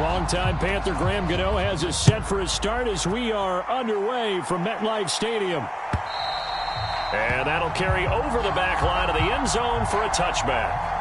Longtime Panther Graham Gano has us set for a start as we are underway from MetLife Stadium. And that'll carry over the back line of the end zone for a touchback.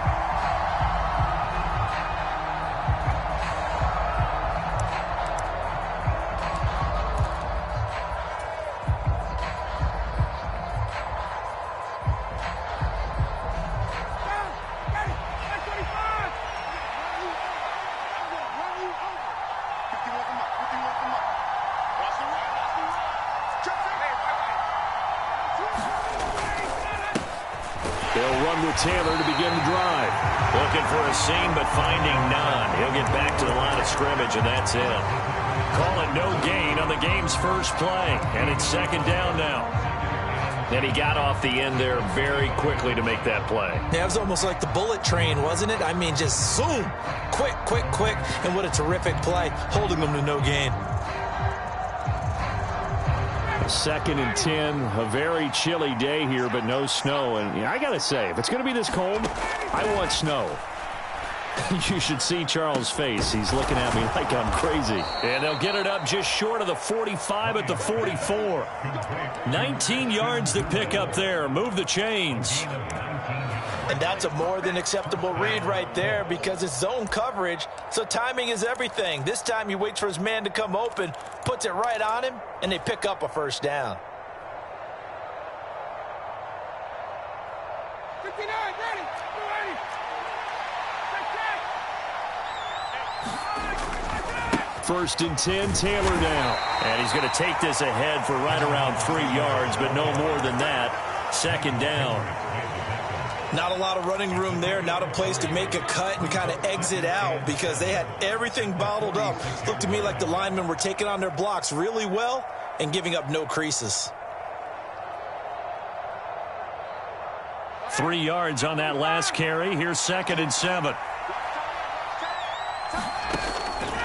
Taylor to begin the drive. Looking for a seam, but finding none. He'll get back to the line of scrimmage, and that's it. Call it no gain on the game's first play, and it's second down now. And he got off the end there very quickly to make that play. Yeah, it was almost like the bullet train, wasn't it? I mean, just zoom. Quick, quick, quick. And what a terrific play, holding them to no gain. 2nd and 10, a very chilly day here, but no snow. And I got to say, if it's going to be this cold, I want snow. You should see Charles' face. He's looking at me like I'm crazy. And they'll get it up just short of the 45 at the 44. 19 yards to pick up there. Move the chains. And that's a more than acceptable read right there because it's zone coverage, so timing is everything. This time he waits for his man to come open, puts it right on him, and they pick up a first down. 59, ready. First and 10, Taylor down. And he's going to take this ahead for right around 3 yards, but no more than that. Second down. Not a lot of running room there, not a place to make a cut and kind of exit out because they had everything bottled up. Looked to me like the linemen were taking on their blocks really well and giving up no creases. 3 yards on that last carry. Here's 2nd and 7.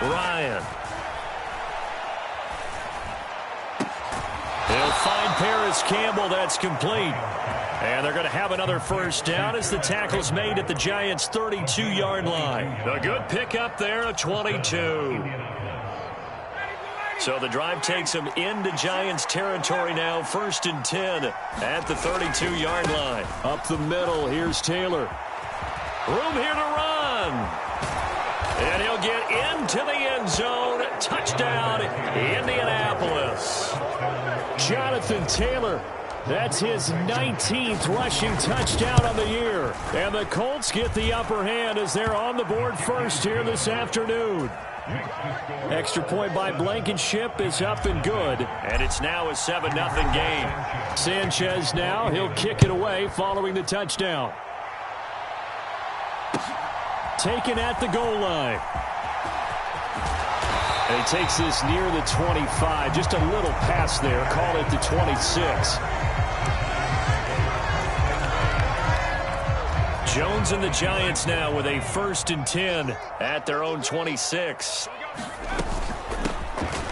Ryan. He'll find Paris Campbell. That's complete. And they're going to have another first down as the tackle's made at the Giants' 32-yard line. A good pickup there at 22. So the drive takes them into Giants territory now. 1st and 10 at the 32-yard line. Up the middle, here's Taylor. Room here to run. And he'll get into the end zone. Touchdown, Indianapolis. Jonathan Taylor. That's his 19th rushing touchdown on the year. And the Colts get the upper hand as they're on the board first here this afternoon. Extra point by Blankenship is up and good. And it's now a 7-0 game. Sanchez now, he'll kick it away following the touchdown. Taken at the goal line. And he takes this near the 25. Just a little pass there. Call it the 26. Jones and the Giants now with a 1st and 10 at their own 26.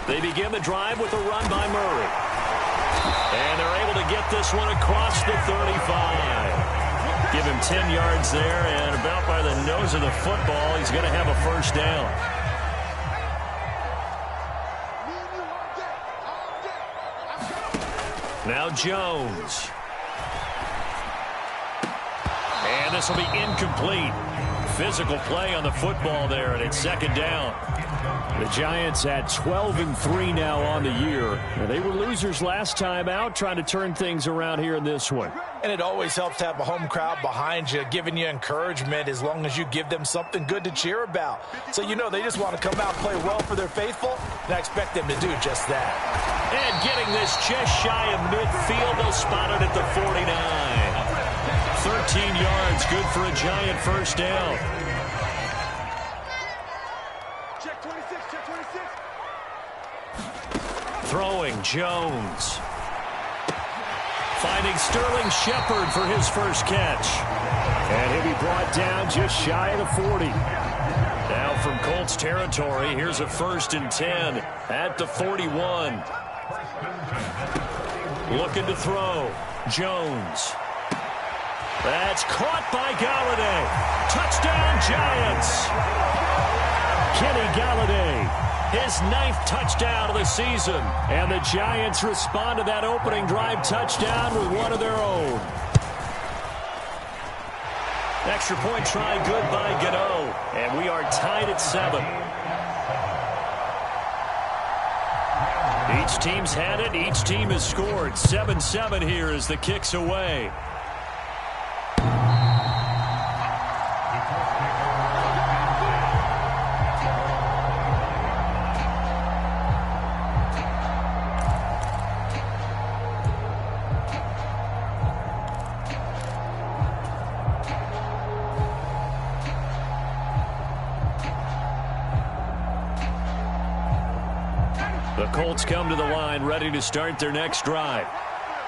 They begin the drive with a run by Murray. And they're able to get this one across the 35. Give him 10 yards there, and about by the nose of the football, he's going to have a first down. Now Jones. And this will be incomplete. Physical play on the football there, and it's 2nd down. The Giants at 12-3 now on the year. They were losers last time out, trying to turn things around here in this one. And it always helps to have a home crowd behind you, giving you encouragement as long as you give them something good to cheer about. So you know they just want to come out and play well for their faithful, and I expect them to do just that. And getting this just shy of midfield, they'll spot it at the 49. 13 yards, good for a Giant first down. Check 26, check 26. Throwing Jones. Finding Sterling Shepard for his first catch. And he'll be brought down just shy of the 40. Now from Colts territory, here's a 1st and 10 at the 41. Looking to throw. Jones. That's caught by Galladay. Touchdown, Giants. Kenny Galladay. His 9th touchdown of the season. And the Giants respond to that opening drive touchdown with one of their own. Extra point try good by Gano. And we are tied at 7. Each team's had it. Each team has scored. 7-7 here as the kick's away. The Colts come to the line, ready to start their next drive.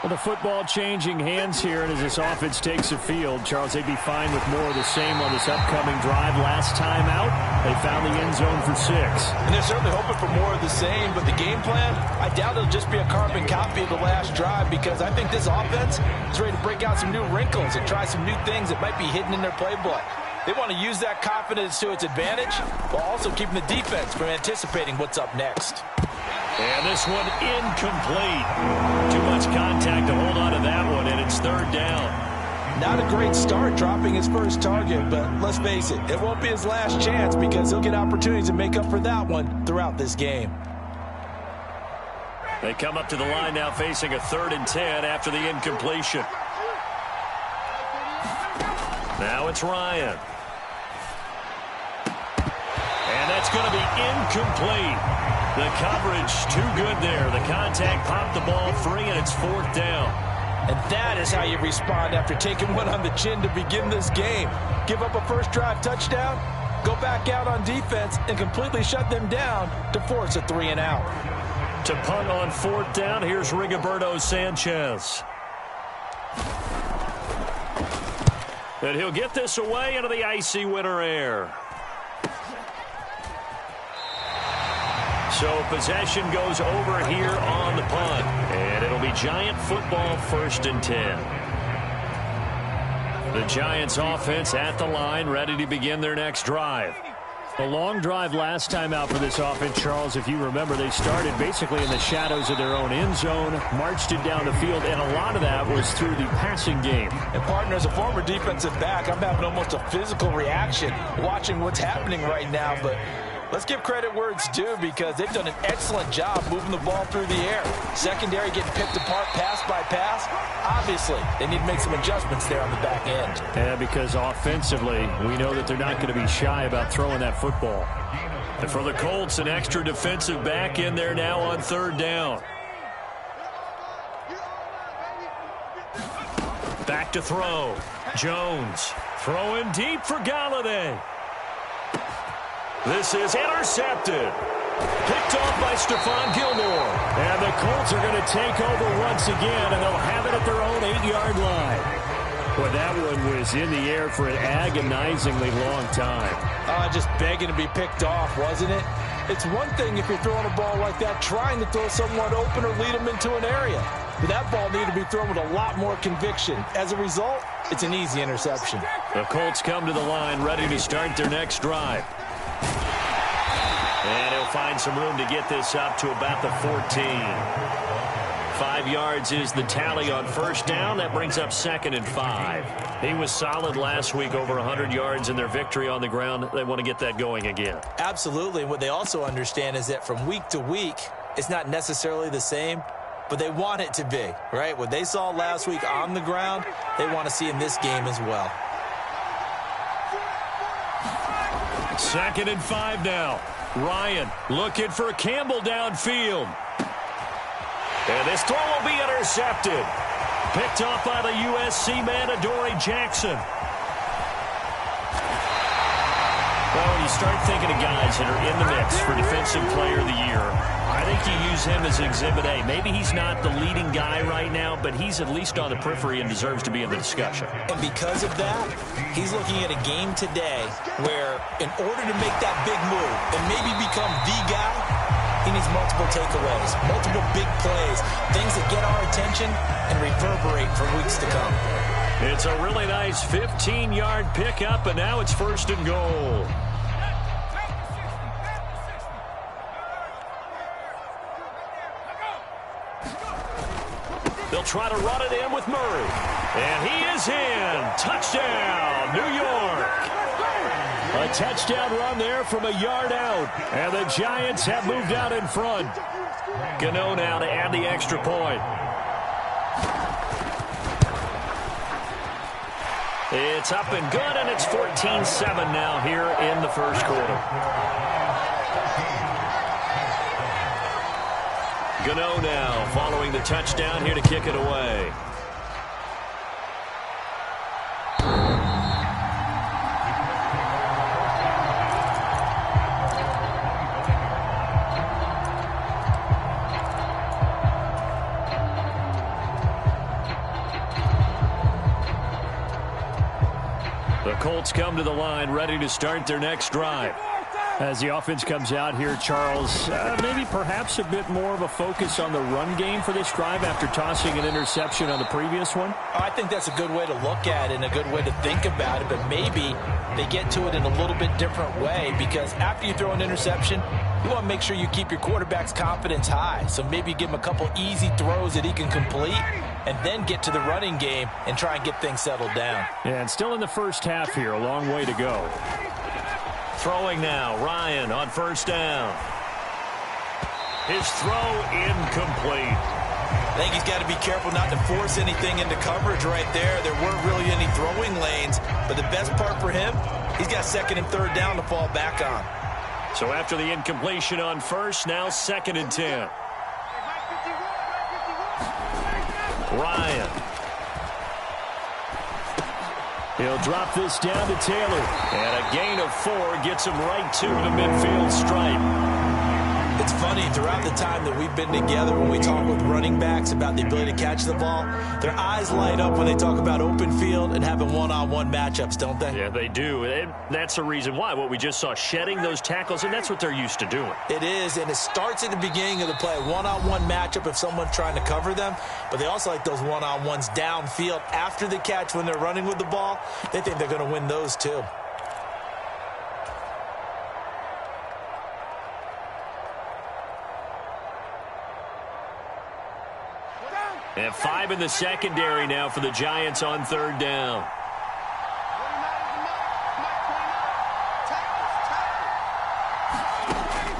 Well, the football changing hands here, and as this offense takes the field, Charles, they'd be fine with more of the same on this upcoming drive. Last time out, they found the end zone for 6. And they're certainly hoping for more of the same, but the game plan, I doubt it'll just be a carbon copy of the last drive, because I think this offense is ready to break out some new wrinkles and try some new things that might be hidden in their playbook. They want to use that confidence to its advantage, while also keeping the defense from anticipating what's up next. And this one incomplete. Too much contact to hold on to that one, and it's 3rd down. Not a great start dropping his first target, but let's face it, it won't be his last chance because he'll get opportunities to make up for that one throughout this game. They come up to the line now facing a 3rd and 10 after the incompletion. Now it's Ryan. And that's going to be incomplete. The coverage too good there. The contact popped the ball free, and it's 4th down. And that is how you respond after taking one on the chin to begin this game. Give up a first drive touchdown, go back out on defense, and completely shut them down to force a 3-and-out. To punt on 4th down, here's Rigoberto Sanchez. And he'll get this away into the icy winter air. So possession goes over here on the punt. And it'll be Giant football, 1st and 10. The Giants offense at the line, ready to begin their next drive. A long drive last time out for this offense, Charles. If you remember, they started basically in the shadows of their own end zone, marched it down the field, and a lot of that was through the passing game. And partner, as a former defensive back, I'm having almost a physical reaction watching what's happening right now, but let's give credit where it's due because they've done an excellent job moving the ball through the air. Secondary getting picked apart pass by pass. Obviously, they need to make some adjustments there on the back end. Yeah, because offensively, we know that they're not going to be shy about throwing that football. And for the Colts, an extra defensive back in there now on 3rd down. Back to throw. Jones throwing deep for Galladay. This is intercepted. Picked off by Stephon Gilmore. And the Colts are going to take over once again, and they'll have it at their own 8-yard line. Boy, that one was in the air for an agonizingly long time. Just begging to be picked off, wasn't it? It's one thing if you're throwing a ball like that, trying to throw someone open or lead them into an area. But that ball needed to be thrown with a lot more conviction. As a result, it's an easy interception. The Colts come to the line, ready to start their next drive. And he'll find some room to get this up to about the 14. 5 yards is the tally on 1st down. That brings up 2nd and 5. He was solid last week, over 100 yards in their victory on the ground. They want to get that going again. Absolutely. What they also understand is that from week to week, it's not necessarily the same, but they want it to be, right? What they saw last week on the ground, they want to see in this game as well. 2nd and 5 now. Ryan looking for Campbell downfield. And this throw will be intercepted. Picked off by the USC man, Adoree Jackson. Well, when you start thinking of guys that are in the mix for Defensive Player of the Year, I think you use him as Exhibit A. Maybe he's not the leading guy right now, but he's at least on the periphery and deserves to be in the discussion. And because of that, he's looking at a game today where in order to make that big move and maybe become the guy, he needs multiple takeaways, multiple big plays, things that get our attention and reverberate for weeks to come. It's a really nice 15-yard pickup, and now it's 1st and goal. They'll try to run it in with Murray. And he is in. Touchdown, New York. A touchdown run there from a yard out. And the Giants have moved out in front. Gano now to add the extra point. It's up and good, and it's 14-7 now here in the first quarter. Gano now following the touchdown here to kick it away. The Colts come to the line ready to start their next drive. As the offense comes out here, Charles, maybe perhaps a bit more of a focus on the run game for this drive after tossing an interception on the previous one? I think that's a good way to look at it and a good way to think about it, but maybe they get to it in a little bit different way, because after you throw an interception, you want to make sure you keep your quarterback's confidence high. So maybe give him a couple easy throws that he can complete and then get to the running game and try and get things settled down. Yeah, and still in the first half here, a long way to go. Throwing now, Ryan on first down. His throw incomplete. I think he's got to be careful not to force anything into coverage right there. There weren't really any throwing lanes, but the best part for him, he's got second and third down to fall back on. So after the incompletion on first, now 2nd and 10. Ryan. He'll drop this down to Taylor. And a gain of 4 gets him right to the midfield stripe. It's funny, throughout the time that we've been together, when we talk with running backs about the ability to catch the ball, their eyes light up when they talk about open field and having one-on-one matchups, don't they? Yeah, they do. And that's the reason why. What we just saw, shedding those tackles, and that's what they're used to doing. It is, and it starts at the beginning of the play. One-on-one matchup if someone's trying to cover them, but they also like those one-on-ones downfield after the catch when they're running with the ball. They think they're going to win those too. And 5 in the secondary now for the Giants on third down.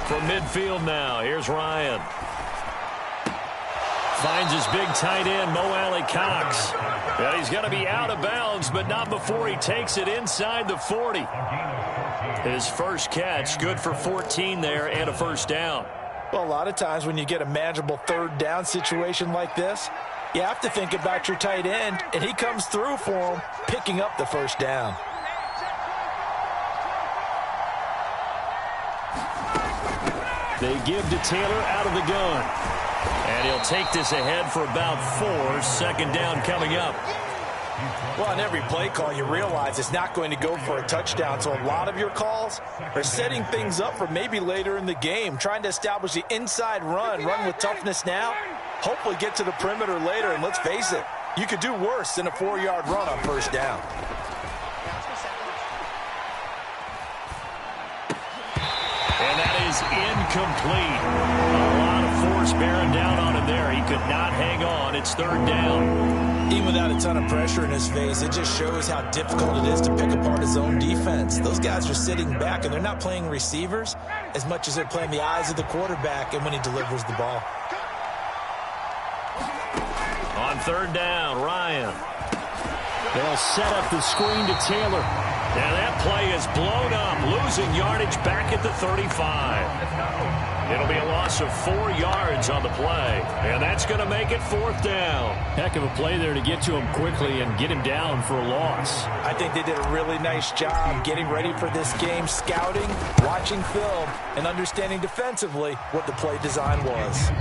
From midfield now, here's Ryan. Finds his big tight end, Mo Alley Cox. Well, he's going to be out of bounds, but not before he takes it inside the 40. His first catch, good for 14 there and a first down. Well, a lot of times when you get a manageable third down situation like this, you have to think about your tight end, and he comes through for him, picking up the first down. They give to Taylor out of the gun. And he'll take this ahead for about 4. Second down coming up. Well, on every play call, you realize it's not going to go for a touchdown. So a lot of your calls are setting things up for maybe later in the game, trying to establish the inside run with toughness now, hopefully get to the perimeter later. And let's face it, you could do worse than a 4-yard run on first down. And that is incomplete. A lot of force bearing down on him there. He could not hang on. It's third down. Even without a ton of pressure in his face, it just shows how difficult it is to pick apart his own defense. Those guys are sitting back, and they're not playing receivers as much as they're playing the eyes of the quarterback and when he delivers the ball. On third down, Ryan. They'll set up the screen to Taylor. And that play is blown up, losing yardage back at the 35. It'll be a loss of 4 yards on the play, and that's going to make it 4th down. Heck of a play there to get to him quickly and get him down for a loss. I think they did a really nice job getting ready for this game, scouting, watching film, and understanding defensively what the play design was.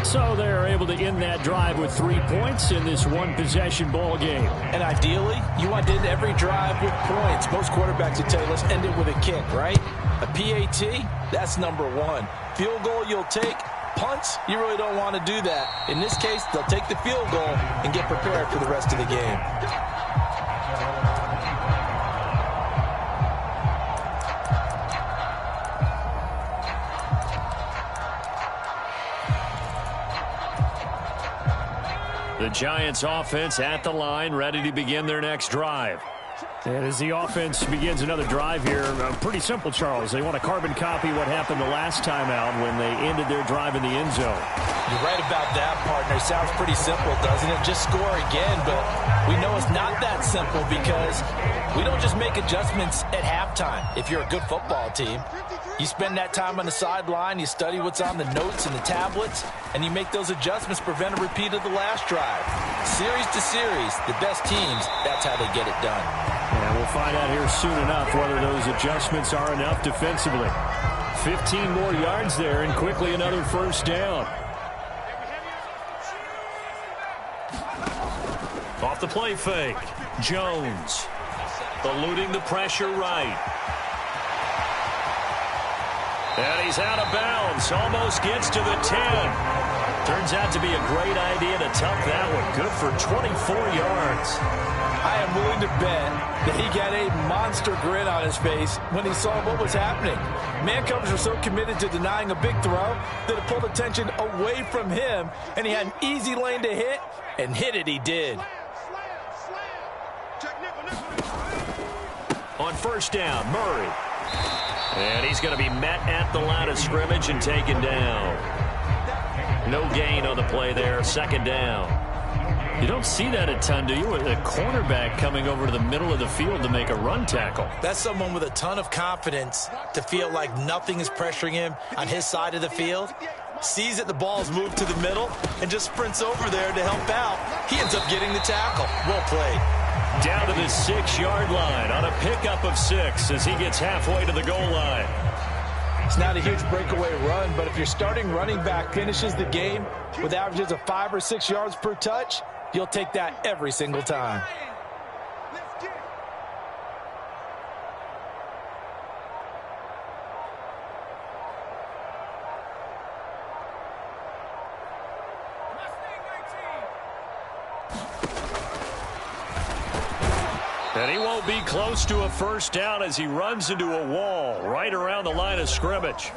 So they're able to end that drive with 3 points in this one-possession ball game. And ideally, you want to end every drive with points. Most quarterbacks would tell you, let's end it with a kick, right? A PAT, that's number 1. Field goal you'll take. Punts, you really don't want to do that. In this case, they'll take the field goal and get prepared for the rest of the game. The The Giants offense at the line, ready to begin their next drive. And as the offense begins another drive here, pretty simple, Charles. They want to carbon copy what happened the last time out when they ended their drive in the end zone. You're right about that, partner. Sounds pretty simple, doesn't it? Just score again, but we know it's not that simple because we don't just make adjustments at halftime. If you're a good football team, you spend that time on the sideline, you study what's on the notes and the tablets, and you make those adjustments, prevent a repeat of the last drive. Series to series, the best teams, that's how they get it done. And we'll find out here soon enough whether those adjustments are enough defensively. 15 more yards there and quickly another first down. Off the play fake. Jones eluding the pressure right. And he's out of bounds. Almost gets to the 10. Turns out to be a great idea to tuck that one. Good for 24 yards. I am willing to bet that he got a monster grin on his face when he saw what was happening. Man coverage were so committed to denying a big throw that it pulled attention away from him, and he had an easy lane to hit, and hit it he did. On first down, Murray. And he's going to be met at the line of scrimmage and taken down. No gain on the play there. Second down. You don't see that a ton, do you? With a cornerback coming over to the middle of the field to make a run tackle. That's someone with a ton of confidence to feel like nothing is pressuring him on his side of the field. Sees that the ball's moved to the middle and just sprints over there to help out. He ends up getting the tackle. Well played. Down to the 6-yard line on a pickup of 6 as he gets halfway to the goal line. It's not a huge breakaway run, but if your starting running back finishes the game with averages of 5 or 6 yards per touch, you'll take that every single time. And he won't be close to a first down as he runs into a wall right around the line of scrimmage.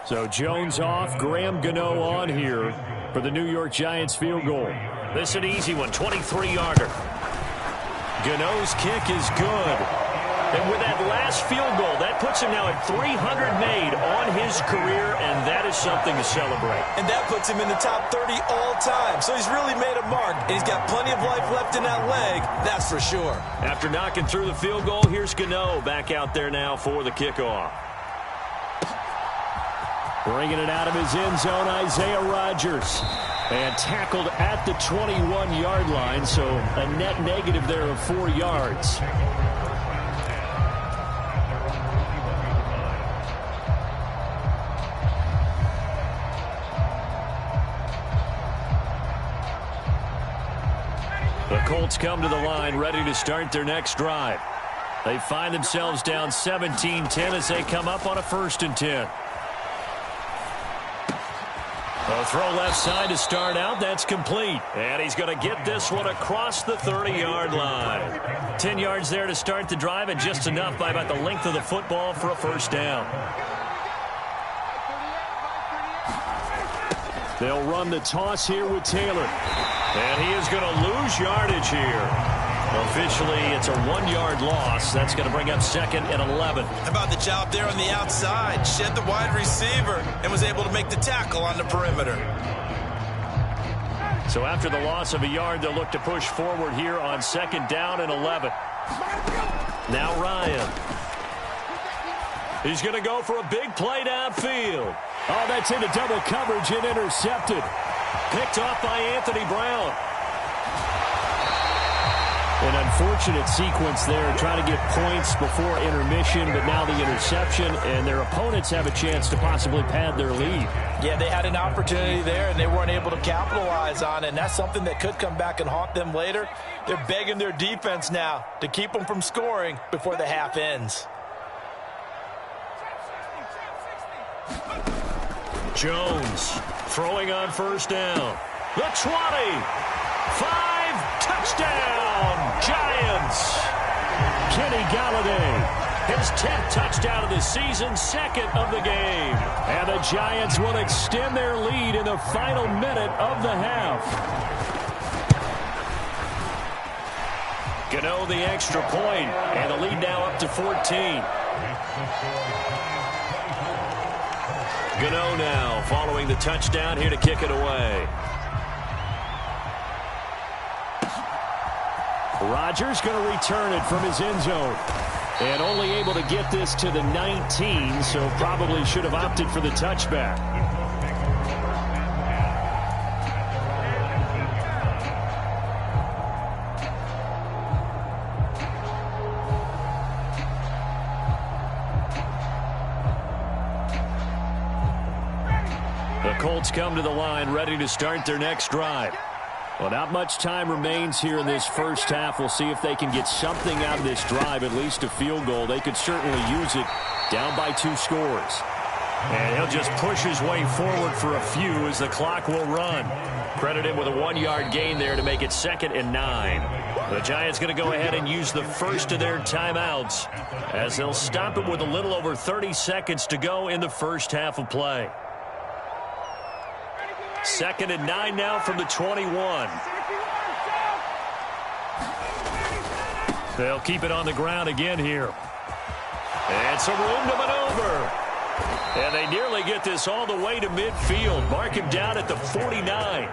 So Jones off, Graham Gano on here for the New York Giants field goal. This is an easy one, 23-yarder. Gano's kick is good. And with that last field goal, that puts him now at 300 made on his career, and that is something to celebrate. And that puts him in the top 30 all time. So he's really made a mark, and he's got plenty of life left in that leg, that's for sure. After knocking through the field goal, here's Gano back out there now for the kickoff. Bringing it out of his end zone, Isaiah Rodgers. And tackled at the 21-yard line, so a net negative there of 4 yards. The Colts come to the line ready to start their next drive. They find themselves down 17-10 as they come up on a 1st and 10. A throw left side to start out. That's complete. And he's going to get this one across the 30-yard line. 10 yards there to start the drive, and just enough by about the length of the football for a first down. They'll run the toss here with Taylor. And he is going to lose yardage here. Officially, it's a 1-yard loss. That's going to bring up 2nd and 11. How about the job there on the outside? Shed the wide receiver and was able to make the tackle on the perimeter. So after the loss of a yard, they'll look to push forward here on 2nd down and 11. Now Ryan. He's going to go for a big play downfield. Oh, that's into double coverage and intercepted. Picked off by Anthony Brown. An unfortunate sequence there, trying to get points before intermission, but now the interception, and their opponents have a chance to possibly pad their lead. Yeah, they had an opportunity there, and they weren't able to capitalize on it, and that's something that could come back and haunt them later. They're begging their defense now to keep them from scoring before the half ends. Jones throwing on first down. The 20. 5, touchdown, Giants. Kenny Galladay His 10th touchdown of the season, second of the game. And the Giants will extend their lead in the final minute of the half. Gano the extra point, and the lead now up to 14. Gano now following the touchdown here to kick it away. Rodgers going to return it from his end zone. And only able to get this to the 19, so probably should have opted for the touchback. The Colts come to the line ready to start their next drive. Well, not much time remains here in this first half. We'll see if they can get something out of this drive, at least a field goal. They could certainly use it down by 2 scores. And he'll just push his way forward for a few as the clock will run. Credit him with a 1-yard gain there to make it 2nd and 9. The Giants going to go ahead and use the first of their timeouts as they'll stop it with a little over 30 seconds to go in the first half of play. 2nd and 9 now from the 21. They'll keep it on the ground again here. And some room to maneuver. And they nearly get this all the way to midfield. Mark him down at the 49.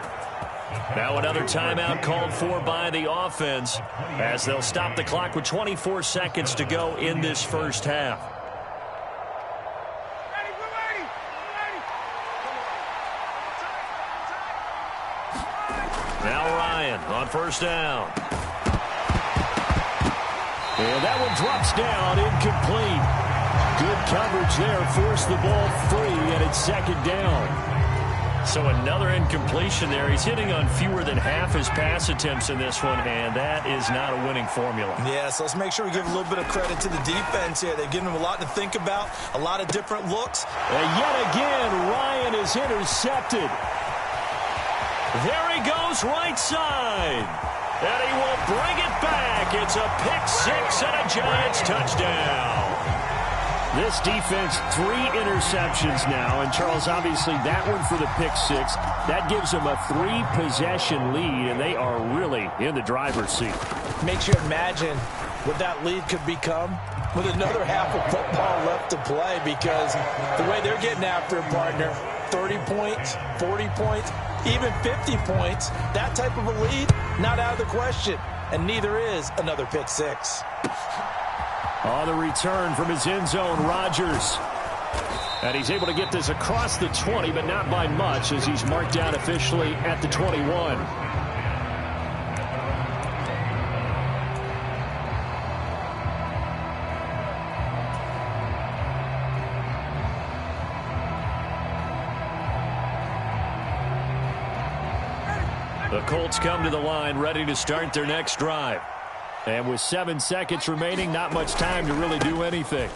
Now another timeout called for by the offense as they'll stop the clock with 24 seconds to go in this first half. Now Ryan on first down. And that one drops down, incomplete. Good coverage there, forced the ball free, and it's 2nd down. So another incompletion there. He's hitting on fewer than half his pass attempts in this one, and that is not a winning formula. Yeah, so let's make sure we give a little bit of credit to the defense here. They've given him a lot to think about, a lot of different looks. And yet again, Ryan is intercepted. There he goes right side. And he will bring it back. It's a pick-6 and a Giants touchdown. This defense, 3 interceptions now. And, Charles, obviously that one for the pick-6. That gives them a 3-possession lead, and they are really in the driver's seat. Makes you imagine what that lead could become with another half of football left to play, because the way they're getting after a partner, 30 points, 40 points, even 50 points, that type of a lead, not out of the question. And neither is another pick-6. On the return from his end zone, Rodgers. And he's able to get this across the 20, but not by much, as he's marked down officially at the 21. The Colts come to the line ready to start their next drive. And with 7 seconds remaining, not much time to really do anything.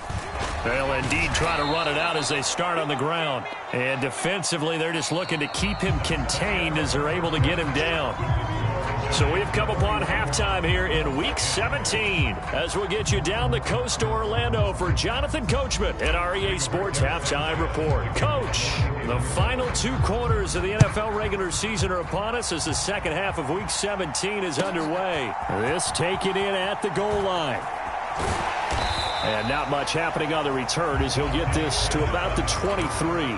They'll indeed try to run it out as they start on the ground. And defensively, they're just looking to keep him contained as they're able to get him down. So we've come upon halftime here in Week 17 as we'll get you down the coast to Orlando for Jonathan Coachman at our EA Sports Halftime Report. Coach, the final 2 quarters of the NFL regular season are upon us as the second half of Week 17 is underway. This taken in at the goal line. And not much happening on the return as he'll get this to about the 23.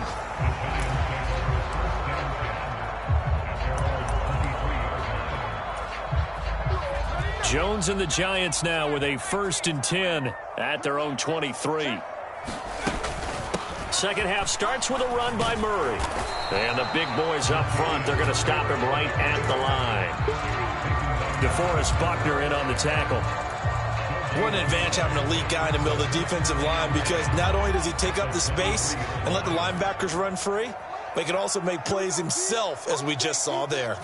Jones and the Giants now with a 1st and 10 at their own 23. Second half starts with a run by Murray. And the big boys up front, they're going to stop him right at the line. DeForest Buckner in on the tackle. What an advantage having an elite guy in the middle of the defensive line, because not only does he take up the space and let the linebackers run free, but he can also make plays himself, as we just saw there.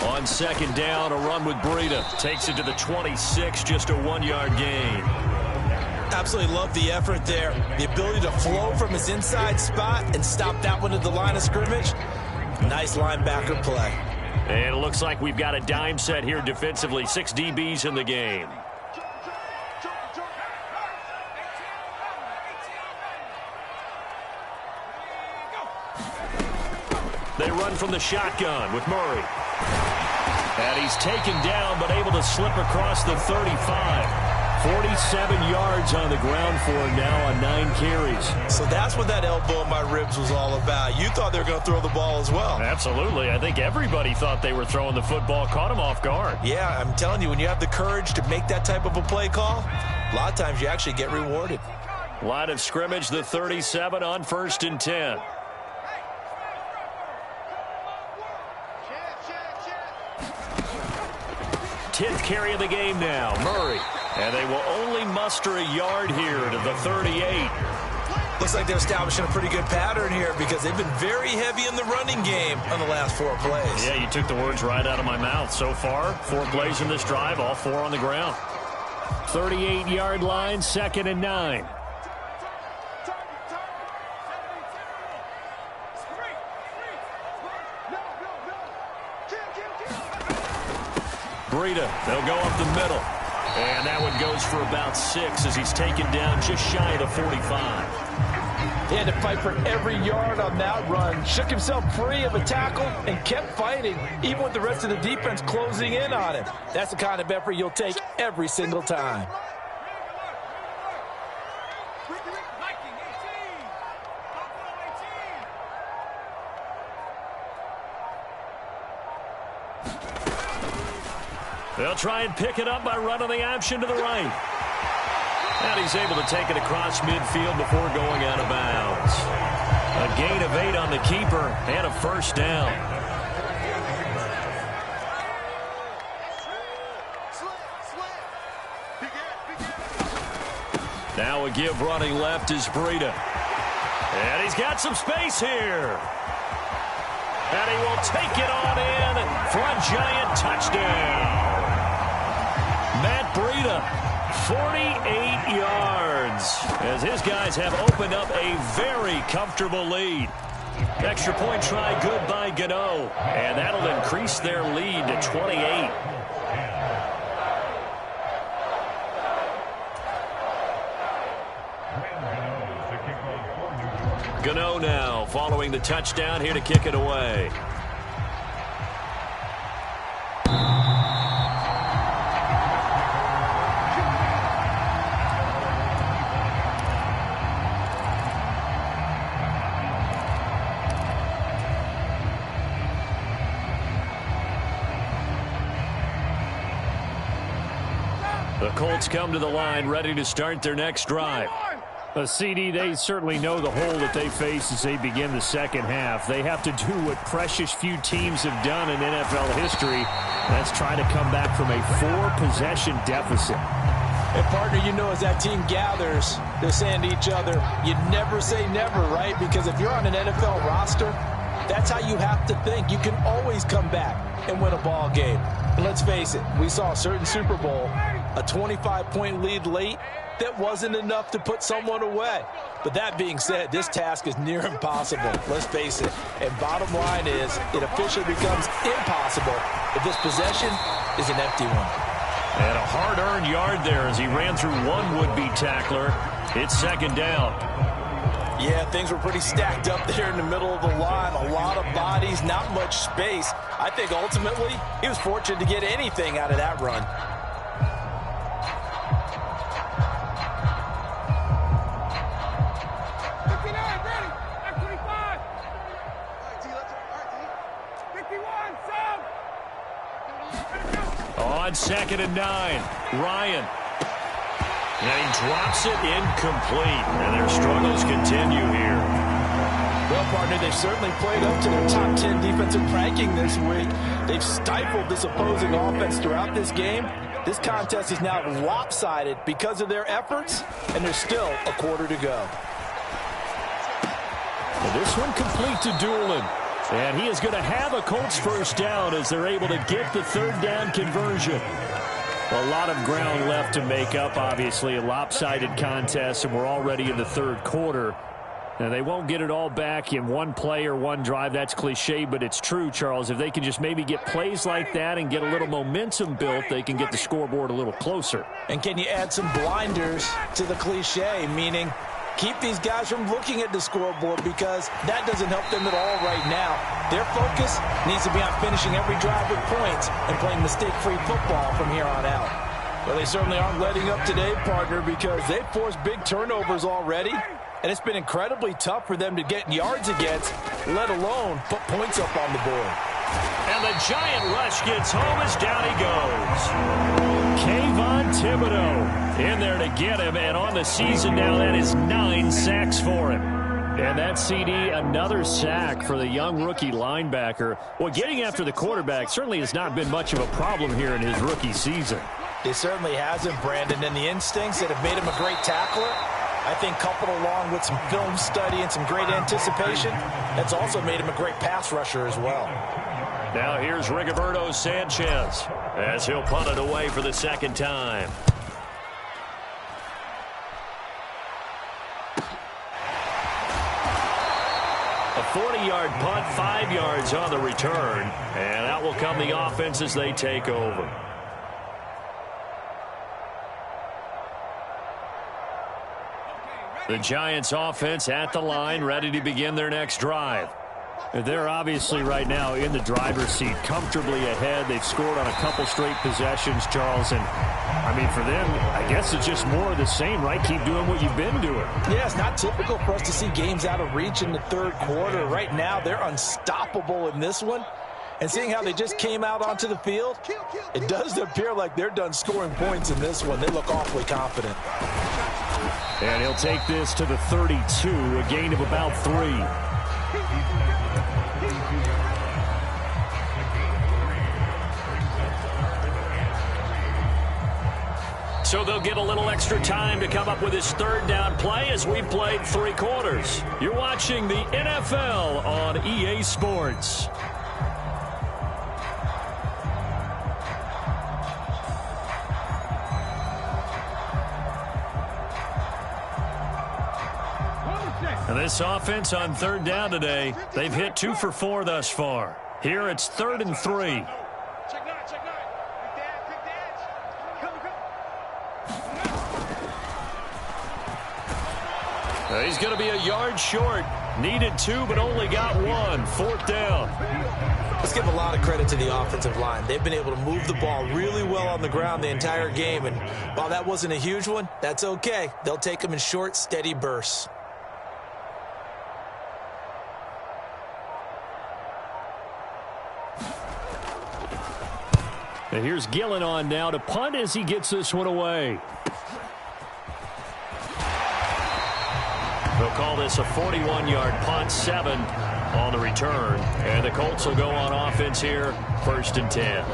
On second down, a run with Breida. Takes it to the 26, just a 1-yard gain. Absolutely love the effort there. The ability to flow from his inside spot and stop that one at the line of scrimmage. Nice linebacker play. And it looks like we've got a dime set here defensively. 6 DBs in the game. they run from the shotgun with Murray. And he's taken down but able to slip across the 35. 47 yards on the ground for him now on 9 carries. So that's what that elbow in my ribs was all about. You thought they were going to throw the ball as well. Absolutely. I think everybody thought they were throwing the football, caught him off guard. Yeah, I'm telling you, when you have the courage to make that type of a play call, a lot of times you actually get rewarded. Line of scrimmage, the 37 on 1st and 10. Tenth carry of the game now, Murray. And they will only muster a yard here to the 38. Looks like they're establishing a pretty good pattern here because they've been very heavy in the running game on the last 4 plays. Yeah, you took the words right out of my mouth. So far, 4 plays in this drive, all 4 on the ground. 38-yard line, 2nd and 9. Breida, they'll go up the middle. And that one goes for about 6 as he's taken down just shy of the 45. He had to fight for every yard on that run. Shook himself free of a tackle and kept fighting, even with the rest of the defense closing in on him. That's the kind of effort you'll take every single time. They'll try and pick it up by running the option to the right. And he's able to take it across midfield before going out of bounds. A gain of 8 on the keeper and a first down. Now a give running left is Breida. And he's got some space here. And he will take it on in for a giant touchdown. Matt Breida, 48 yards, as his guys have opened up a very comfortable lead. Extra point try good by Gano, and that'll increase their lead to 28. Gano now following the touchdown here to kick it away. The Colts come to the line ready to start their next drive. CD, they certainly know the hole that they face as they begin the second half. They have to do what precious few teams have done in NFL history. That's try to come back from a 4-possession deficit. And, partner, you know, as that team gathers, they're saying to each other, you never say never, right? Because if you're on an NFL roster, that's how you have to think. You can always come back and win a ball game. And let's face it, we saw a certain Super Bowl, a 25-point lead late, that wasn't enough to put someone away. But that being said, this task is near impossible. Let's face it. And bottom line is, it officially becomes impossible if this possession is an empty one. And a hard-earned yard there as he ran through one would-be tackler. It's second down. Yeah, things were pretty stacked up there in the middle of the line. A lot of bodies, not much space. I think ultimately he was fortunate to get anything out of that run. On 2nd and 9, Ryan. And he drops it incomplete. And their struggles continue here. Well, partner, they've certainly played up to their top 10 defensive ranking this week. They've stifled this opposing offense throughout this game. This contest is now lopsided because of their efforts, and there's still a quarter to go. And this one complete to Doolin. And he is going to have a Colts first down as they're able to get the third down conversion. A lot of ground left to make up, obviously, a lopsided contest, and we're already in the third quarter. Now, they won't get it all back in one play or one drive. That's cliche, but it's true, Charles. If they can just maybe get plays like that and get a little momentum built, they can get the scoreboard a little closer. And can you add some blinders to the cliche, meaning keep these guys from looking at the scoreboard because that doesn't help them at all right now. Their focus needs to be on finishing every drive with points and playing mistake-free football from here on out. Well, they certainly aren't letting up today, partner, because they've forced big turnovers already, and it's been incredibly tough for them to get yards against, let alone put points up on the board. And the giant rush gets home as down he goes. Kayvon Thibodeau in there to get him, and on the season now, that is 9 sacks for him. And that CD, another sack for the young rookie linebacker. Well, getting after the quarterback certainly has not been much of a problem here in his rookie season. It certainly hasn't, Brandon, and the instincts that have made him a great tackler, I think coupled along with some film study and some great anticipation, that's also made him a great pass rusher as well. Now here's Rigoberto Sanchez as he'll punt it away for the second time. A 40-yard punt, 5 yards on the return, and out will come the offense as they take over. The Giants offense at the line, ready to begin their next drive. They're obviously right now in the driver's seat, comfortably ahead. They've scored on a couple straight possessions, Charles. And, I mean, for them, I guess it's just more of the same, right? Keep doing what you've been doing. Yeah, it's not typical for us to see games out of reach in the third quarter. Right now, they're unstoppable in this one. And seeing how they just came out onto the field, it does appear like they're done scoring points in this one. They look awfully confident. And he'll take this to the 32, a gain of about 3. So they'll get a little extra time to come up with his third down play as we've played 3 quarters. You're watching the NFL on EA Sports. And this offense on third down today, they've hit 2 for 4 thus far. Here it's 3rd and 3. Check 9, check 9. Quick dash. Come. He's going to be a yard short. Needed 2, but only got 1. 4th down. Let's give a lot of credit to the offensive line. They've been able to move the ball really well on the ground the entire game. And while that wasn't a huge one, that's okay. They'll take them in short, steady bursts. And here's Gillen on now to punt as he gets this one away. They'll call this a 41-yard punt, 7 on the return. And the Colts will go on offense here, 1st and 10.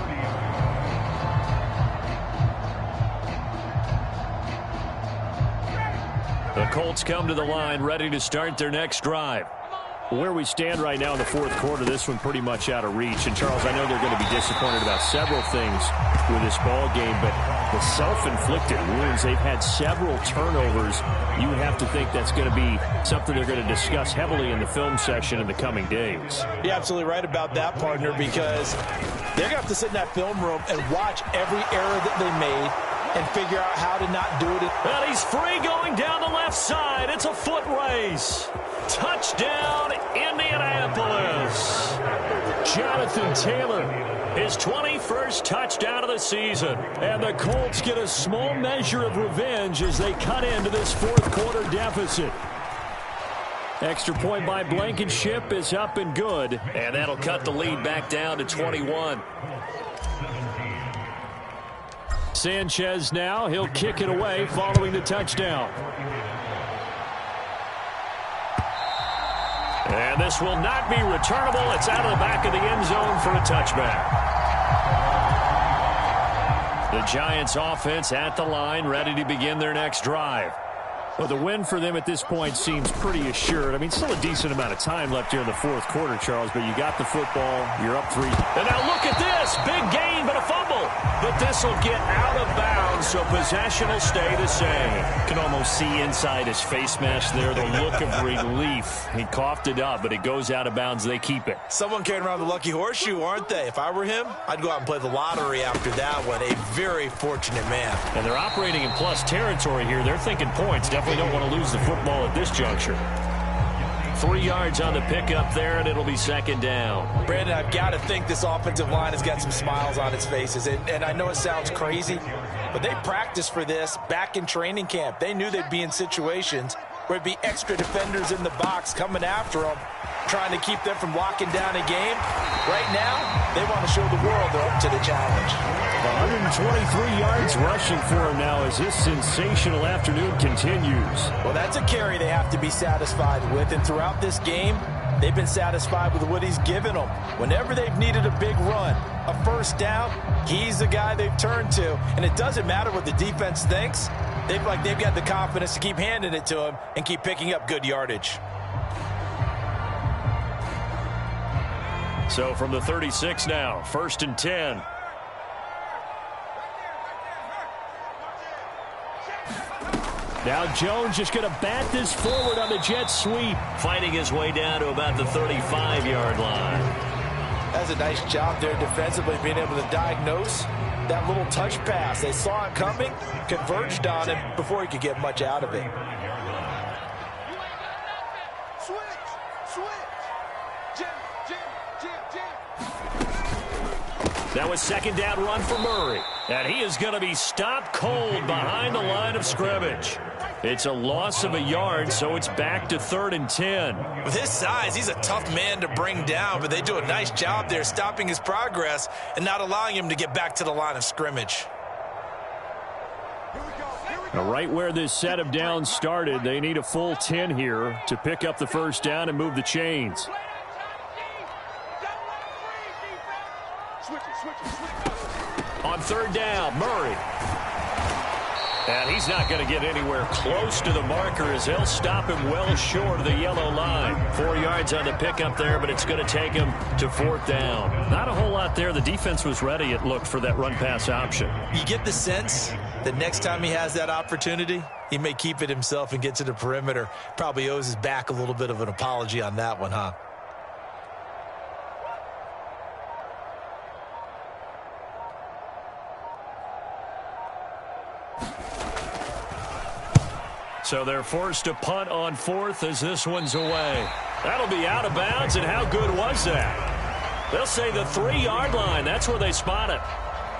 The Colts come to the line, ready to start their next drive. Where we stand right now in the 4th quarter, this one pretty much out of reach. And, Charles, I know they're going to be disappointed about several things with this ball game, but the self-inflicted wounds, they've had several turnovers. You would have to think that's going to be something they're going to discuss heavily in the film session in the coming days. You're absolutely right about that, partner, because they're going to have to sit in that film room and watch every error that they made and figure out how to not do it. And he's free going down the left side. It's a foot race. Touchdown, Indianapolis. Jonathan Taylor, his 21st touchdown of the season. And the Colts get a small measure of revenge as they cut into this 4th quarter deficit. Extra point by Blankenship is up and good. And that'll cut the lead back down to 21. Sanchez now, he'll kick it away following the touchdown. And this will not be returnable. It's out of the back of the end zone for a touchback. The Giants offense at the line, ready to begin their next drive. Well, the win for them at this point seems pretty assured. I mean, still a decent amount of time left here in the 4th quarter, Charles, but you got the football, you're up 3. And now look at this. Big gain, but a fumble. but this will get out of bounds, so possession will stay the same. You can almost see inside his face mask there the look of relief. He coughed it up, but it goes out of bounds. They keep it. Someone carrying around the lucky horseshoe, aren't they? If I were him, I'd go out and play the lottery after that one. A very fortunate man. And they're operating in plus territory here. They're thinking points. Definitely don't want to lose the football at this juncture. 3 yards on the pickup there, and it'll be second down. Brandon, I've got to think this offensive line has got some smiles on its faces. And I know it sounds crazy, but they practiced for this back in training camp. They knew they'd be in situations where it'd be extra defenders in the box coming after them, trying to keep them from locking down a game. Right now, they want to show the world they're up to the challenge. 123 yards rushing for him now as this sensational afternoon continues. Well, that's a carry they have to be satisfied with, and throughout this game, they've been satisfied with what he's given them. Whenever they've needed a big run, a first down, he's the guy they've turned to, and it doesn't matter what the defense thinks. They've got the confidence to keep handing it to him and keep picking up good yardage. So from the 36 now, 1st and 10. Now Jones just going to bat this forward on the jet sweep. Fighting his way down to about the 35-yard line. That's a nice job there defensively, being able to diagnose that little touch pass. They saw it coming, converged on him before he could get much out of it. That was second down run for Murray. And he is going to be stopped cold behind the line of scrimmage. It's a loss of a yard, so it's back to 3rd and 10. With his size, he's a tough man to bring down, but they do a nice job there stopping his progress and not allowing him to get back to the line of scrimmage. Now, right where this set of downs started, they need a full 10 here to pick up the first down and move the chains. On 3rd down, Murray. And he's not going to get anywhere close to the marker as they'll stop him well short of the yellow line. 4 yards on the pickup there, but it's going to take him to 4th down. Not a whole lot there. The defense was ready, it looked, for that run-pass option. You get the sense that next time he has that opportunity, he may keep it himself and get to the perimeter. Probably owes his back a little bit of an apology on that one, huh? So they're forced to punt on 4th as this one's away. That'll be out of bounds, and how good was that? They'll say the 3-yard line. That's where they spot it.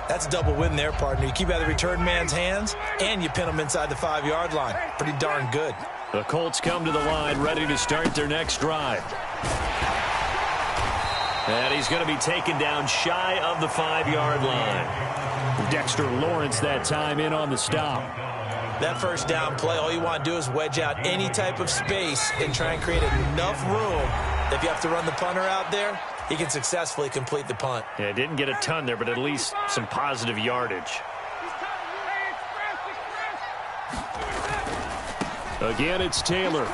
That's a double win there, partner. You keep out of the return man's hands, and you pin him inside the 5-yard line. Pretty darn good. The Colts come to the line, ready to start their next drive. And he's going to be taken down shy of the 5-yard line. Dexter Lawrence that time in on the stop. That first down play, all you want to do is wedge out any type of space and try and create enough room. If you have to run the punter out there, he can successfully complete the punt. Yeah, didn't get a ton there, but at least some positive yardage. Again, it's Taylor.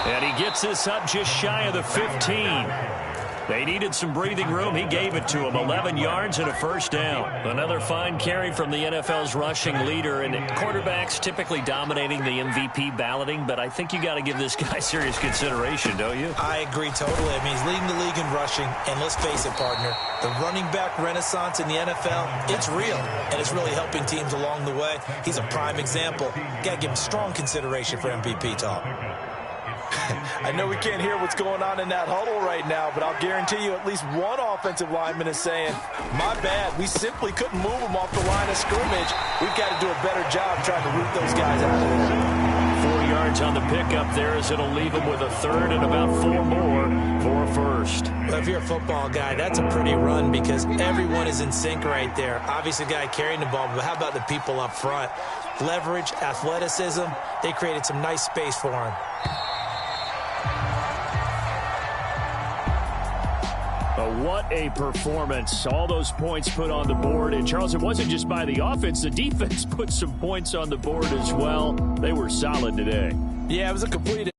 And he gets this up just shy of the 15. They needed some breathing room. He gave it to him. 11 yards and a first down. Another fine carry from the NFL's rushing leader. And quarterbacks typically dominating the MVP balloting, but I think you got to give this guy serious consideration, don't you? I agree totally. I mean, he's leading the league in rushing. And let's face it, partner, the running back renaissance in the NFL, it's real. And it's really helping teams along the way. He's a prime example. Got to give him strong consideration for MVP talk. I know we can't hear what's going on in that huddle right now, but I'll guarantee you at least one offensive lineman is saying, my bad, we simply couldn't move them off the line of scrimmage. We've got to do a better job trying to root those guys out of there. 4 yards on the pickup there as it'll leave him with a third and about 4 more for a first. Well, if you're a football guy, that's a pretty run because everyone is in sync right there. Obviously, the guy carrying the ball, but how about the people up front? Leverage, athleticism, they created some nice space for him. What a performance. All those points put on the board. And, Charles, it wasn't just by the offense. The defense put some points on the board as well. They were solid today. Yeah, it was a complete